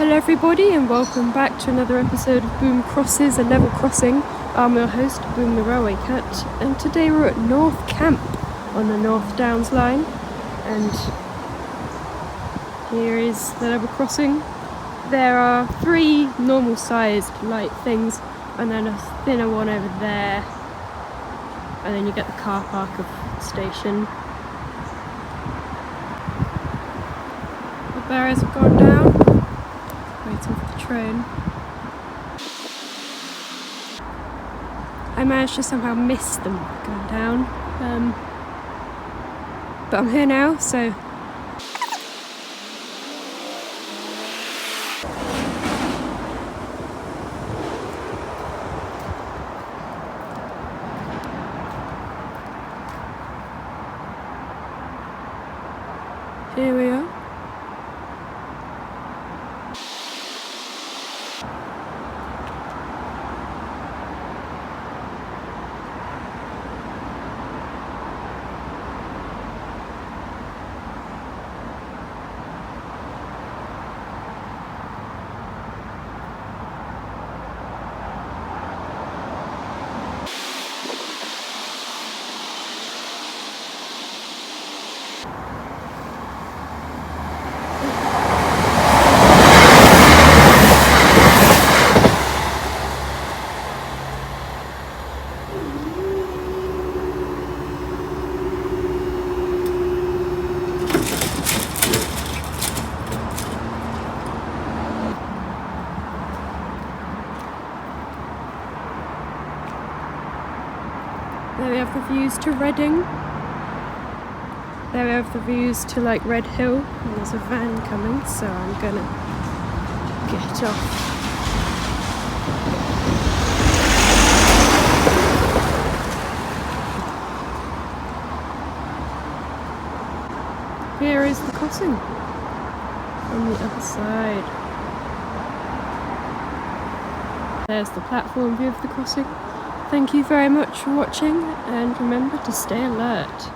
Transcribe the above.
Hello everybody and welcome back to another episode of Boom Crosses and Level Crossing. I'm your host, Boom the Railway Cat, and today we're at North Camp on the North Downs line, and here is the level crossing. There are 3 normal sized light things and then a thinner one over there, and then you get the car park of the station. The barriers have gone down, waiting for the train. I managed to somehow miss them going down, but I'm here now, so here we are. There we have the views to Reading. There we have the views to like Red Hill. And there's a van coming, so I'm gonna get off. Here is the crossing on the other side. There's the platform view of the crossing. Thank you very much for watching, and remember to stay alert.